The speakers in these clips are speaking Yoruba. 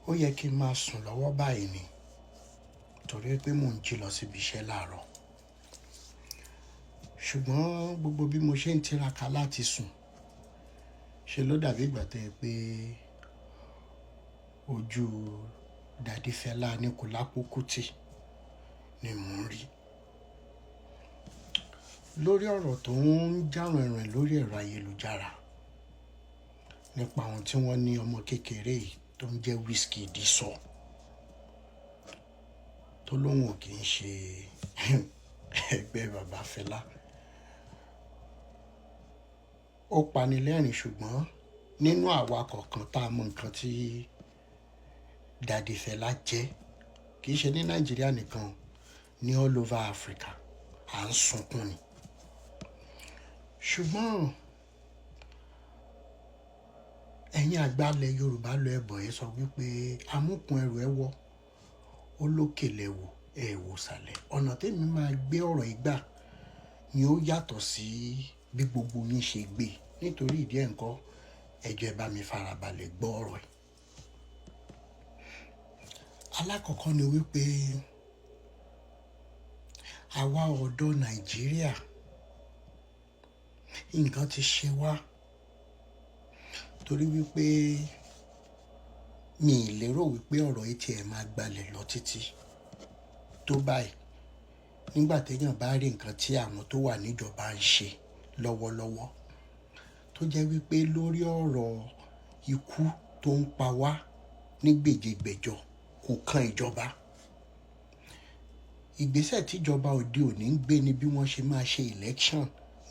ó yẹ kí n máa sùn lọ́wọ́ báyìí ni torí pé mò ń jí lọ síbi iṣẹ́ láàárọ̀. Ṣùgbọ́n gbogbo bí mo ṣe ń tiraka láti sùn ṣe ló dàbí ìgbà tó yẹ pé ojú dàdí Fela ní Kuti ni mò ń rí. Lórí ọ̀rọ̀ tó ń jà rìnrìn lórí ẹ̀rọ ayélujára nípa ohun tí wọ́n ní ọmọ kékeré yìí tó ń jẹ́ Wizkid sọ tó lóun ò kì í ṣe ẹgbẹ́ bàbá Fela. Ó pani lẹ́rìn ṣùgbọ́n nínú àwa kọ̀ọ̀kan tá a mọ nǹkan tí dàdí Fela jẹ́ kì í ṣe ní Nàìjíríà nìkan, ní all over Africa à ń sunkún ni. Ṣùgbọ́n ẹ̀yin àgbàlẹ̀ Yorùbá lọ ẹbọ yẹn sọ wípé amúkun ẹrù ẹ wọ ó lókè lẹ́wọ̀ ẹ wò sàlẹ̀. Ọ̀nà tèmi máa gbé ọ̀rọ̀ ìgbà ni ó yàtọ̀ sí bí gbogbo yín ṣe gbé. Nítorí ìdí ẹ̀ ńkọ́ ẹ jọ̀ọ́ ẹ bá mi farabalẹ̀ gbọ́ ọ̀rọ̀ yìí. Alákọ̀ọ́kọ́ ni wípé àwa ọ̀dọ́ Nàìjíríà nǹkan ti ṣe wá torí wípé mi ì lérò wípé ọ̀rọ̀ yìí tiẹ̀ máa gbalẹ̀ lọ títí tó báyìí nígbà téèyàn bá rí nǹkan tí àwọn tó wà níjọba ń ṣe lọ́wọ́lọ́wọ́ tó jẹ́ wípé lórí ọ̀rọ̀ ikú tó ń pa wá ní gbèjègbèjọ kò kan ìjọba. Ìgbésẹ̀ tíjọba òde òní ń gbé ni bí wọ́n ṣe máa ṣe election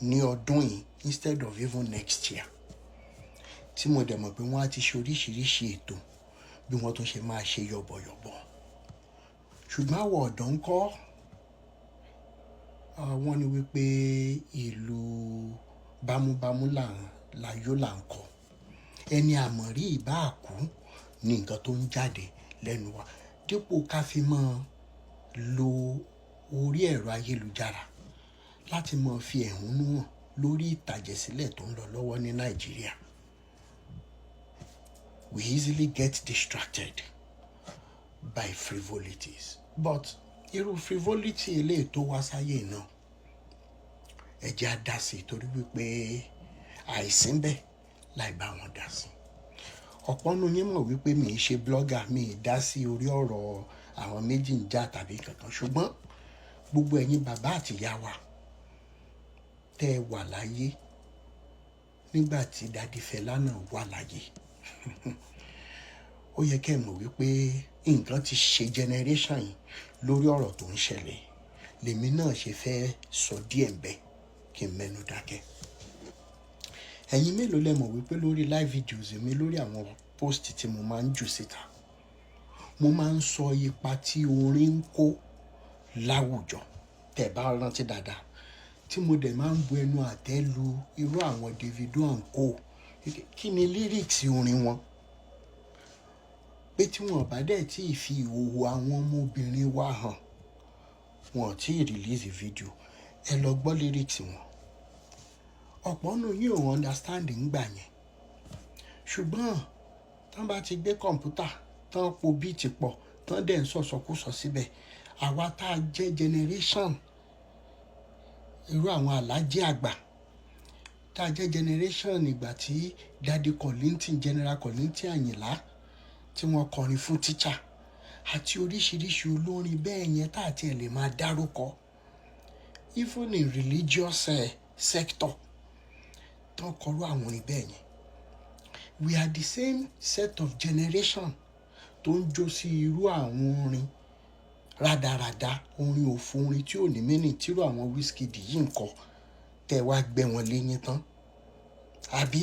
ní ọdún yìí instead of even next year, tí mo dẹ̀ mọ̀ pé wọ́n á ti ṣe oríṣiríṣi ètò bí wọ́n tún ṣe máa ṣe yọ̀bọ̀yọ̀bọ̀. Ṣùgbọ́n àwọn ọ̀dọ́ ń kọ́ wọ́n ní wípé ìlú bámúbámú láyó là ń kọ́, ẹni àmọ̀rí ìbá àkú ní nǹkan tó ń jáde lẹ́nu wa. Dípò ká fi máa lo orí ẹ̀rọ ayélujára láti máa fi ẹ̀hónú hàn lórí ìtàjẹ̀sílẹ̀ tó ń lọ lọ́wọ́ ní Nàìjíríà. We easily get distracted by frivolities. But irú frivolity eléyìí tó wá sáyé náà ẹ jẹ́ á dá sí i torí wípé àìsí ń bẹ láì bá wọn dá sí i. Ọ̀pọ̀ nínú yín mọ̀ wípé mi ì ṣe blogger, mi ì dá sí orí ọ̀rọ̀ àwọn méjì ń jà tàbí kankan. Ṣùgbọ́n gbogbo ẹ̀yin bàbá àti ìyá wa tẹ́ ẹ wà láyé nígbà tí dàdí Fela náà wà láyé ó yẹ kẹ́ ẹ mọ̀ wípé nǹkan ti ṣe generation yìí lórí ọ̀rọ̀ tó ń ṣẹlẹ̀. Lèmi náà ṣe fẹ́ sọ díẹ̀ ń bẹ kí n mẹ́nu dákẹ́. Ẹ̀yin mélòó lẹ mọ̀ wípé lórí live videos mi lórí àwọn post tí mo máa ń jù síta mo máa ń sọ ipa tí orin ń kó láwùjọ tẹ́ bá rántí dáadáa, tí mo dẹ̀ máa ń bu ẹnu àtẹ́ lu irú àwọn Davido and co. Kí ni lyrics orin wọn? Pé tí wọn bá dẹ̀ tí ì fi ìhòòhò àwọn ọmọbìnrin wa hàn, wọn ò tí ì release video, ẹ lọ gbọ́ lyrics wọn. Ọ̀pọ̀ nínú yín ò understand ńgbà yẹn. Ṣùgbọ́n tán bá ti gbé kọ̀ǹpútà tán po beat pọ̀ tán dẹ̀ ń sọ̀sọkúsọ síbẹ̀, àwa tá a jẹ́ generation irú àwọn aláàjì àgbà tá a jẹ́ generation ìgbà tí Daddy Kollington, General Kollington Àyìnlá tí wọ́n kọrin fún teacher àti oríṣiríṣi olórin bẹ́ẹ̀ yẹn tá a tiẹ̀ lè máa dárúkọ. Even in religious sector tán kọrú àwọn orin bẹ́ẹ̀ yẹn. We are the same set of generation tó ń jó sí irú àwọn orin rádaràda, orin òfò, orin tí ò ní mínì tírú àwọn Wizkid yìí ń kọ tẹ́ wá gbẹ́ wọn léyìn tán. Àbí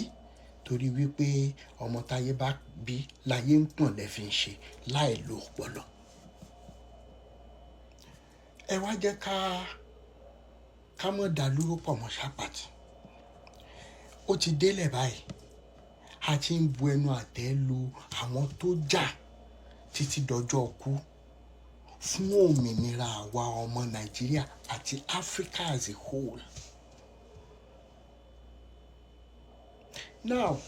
torí wípé ọmọ táyé bá bí láyé ń pọ̀n lẹ́ fi ń ṣe láì lo ọpọlọ. Ẹ wá jẹ́ ká mọ̀ dàlúrú pọ̀ mọ́ ṣàpàtì. Ó ti délẹ̀ báyìí. A ti ń bu ẹnu àtẹ́ lu àwọn tó jà títí dọjọ́ kú fún òmìnira àwa ọmọ Nàìjíríà àti Africa as a whole. Now,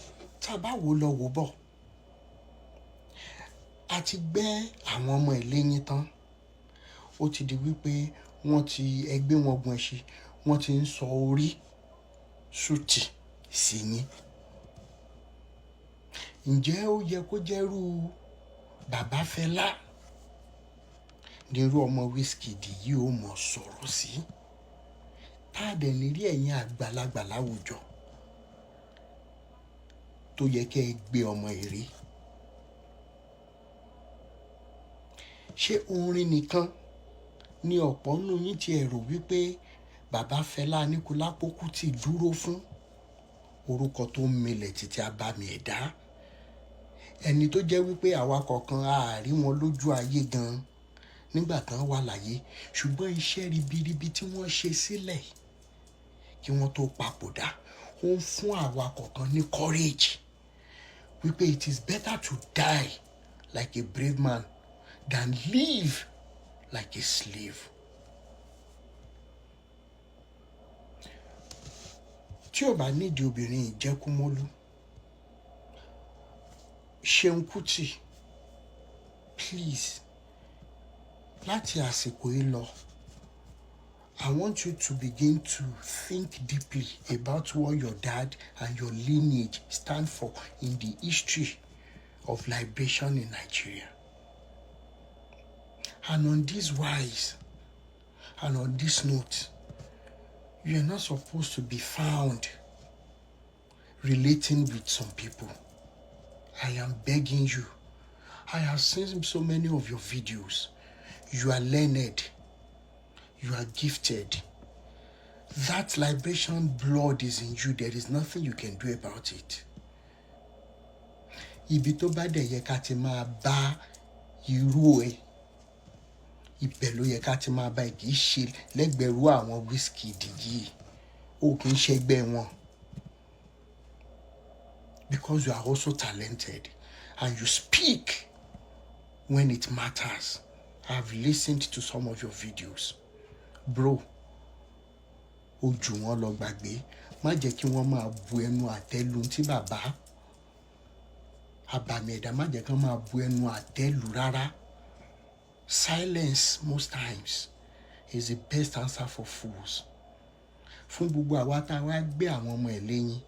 tá a bá wò lọ wò bọ̀, ti gbẹ́ àwọn ọmọ ẹ̀ lẹ́yìn tán, ó ti di wípé wọ́n ti ẹgbẹ́ wọn gun ẹṣin, wọ́n ti ń sọ orí ṣùtì sí yín. Ǹjẹ́ ó yẹ kó jẹ́rú bàbá Fẹlá nírú ọmọ Wizkid yìí ó mọ̀ sọ̀rọ̀ sí? Táàdẹ̀ ní rí ẹ̀yin àgbàlagbà láwùjọ tó yẹ kẹ́ ẹ gbé ọmọ èrè. Ṣé orin nìkan ni ọ̀pọ̀ nínú yín ti rò wípé bàbá Fẹlá Aníkúlápó Kuti dúró fún? Orúkọ tó ń milẹ̀ títí abàmì ẹ̀dá, ẹni tó jẹ́ wípé àwa kọ̀ọ̀kan a rí wọn lójú ayé gan nígbà tán wà láyé, ṣùgbọ́n iṣẹ́ ribiribi tí wọ́n ṣe sílẹ̀ kí wọ́n tó papòdà ó ń fún àwa kọ̀ọ̀kan ní courage wípé it is better to die like a brave man than live like a slave. Tí ò bá nídìí obìnrin ìjẹkúmólú, Seun Kuti, please, láti àsìkò yìí lọ, I want you to begin to think deeply about what your dad and your lineage stand for in the history of liberation in Nigeria. And on this wise, and on this note, you are not supposed to be found relating with some people. I am begging you. I have seen so many of your videos. You are learned. You are gifted. That liberation blood is in you. There is nothing you can do about it. Ibi tó bá dẹ̀ yẹ ká ti máa bá irú ẹ̀, ibẹ̀ ló yẹ ká ti máa bá ẹ̀, kì í ṣe lẹ́gbẹ̀rú àwọn Wizkid yìí. Ó kì í ṣe ẹgbẹ́ wọn. Because you are also talented and you speak when it matters. I've listened to some of your videos. Bro, ó jù wọ́n lọ gbàgbé. Má jẹ́ kí wọ́n máa bu ẹnu àtẹ́lu tí bàbá abàmì ẹ̀dá, má jẹ́ kí wọ́n máa bu ẹnu àtẹ́lu rárá. Silence most times is the best answer for fools. Fún gbogbo àwa tá a wá gbé àwọn ọmọ ẹ̀ lẹ́yìn,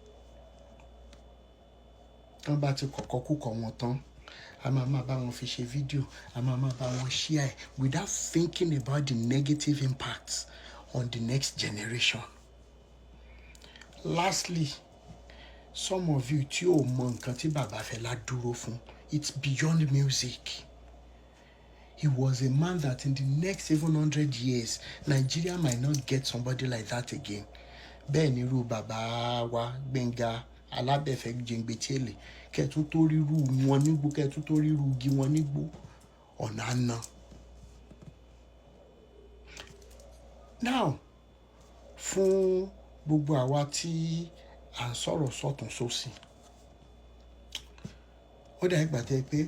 tán bá ti kọ̀kọ́ kúkọ̀ wọn tán, a máa bá wọn fi ṣe fídíò, a máa bá wọn share without thinking about the negative impacts on the next generation. Lastly, some of you tí ò mọ nǹkan tí bàbá Fẹlá dúró fún, it's beyond music. He was a man that in the next 700 years, Nigeria might not get somebody like that again. Bẹ́ẹ̀ ni irú bàbá wa Gbẹ́ngà Alábẹ̀fẹ̀ Jẹ̀ngbẹ̀tìẹ̀lẹ̀, kẹ́tún tó ríru wọn nígbó, kẹ́tún tó ríru igi wọn nígbó, ọ̀nà àná. Now, fún gbogbo àwa tí à ń sọ̀rọ̀ sọ́tún sósì, ó dà ìgbà tẹ́ pé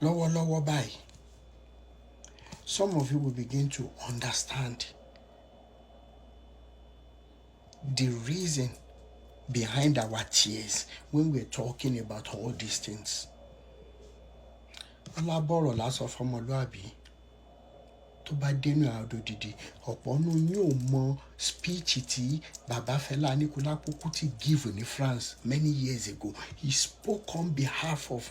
lọ́wọ́lọ́wọ́ báyìí, some of you will begin to understand the reason behind our tears when we're talking about all these things. Alábọ̀rọ̀ lásán fọmọlúàbí tó bá dénú àdó dìde, ọ̀pọ̀ nínú yín ò mọ speech tí bàbá Fẹlá Aníkúlápó Kuti give ní France many years ago. He spoke on behalf of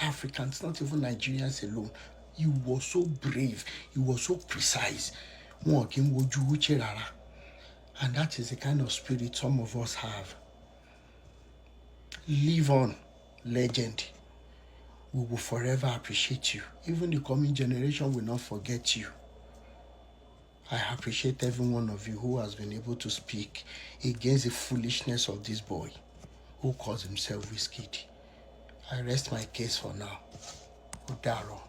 Africans, not even Nigerians alone. He was so brave. He was so precise. Wọn kì í wojú wúche rárá. And that is the kind of spirit some of us have. Live on, legend. We will forever appreciate you. Even the coming generation will not forget you. I appreciate every one of you who has been able to speak against the foolishness of this boy who calls himself Wizkid. I rest my case for now. Ó dàárọ̀.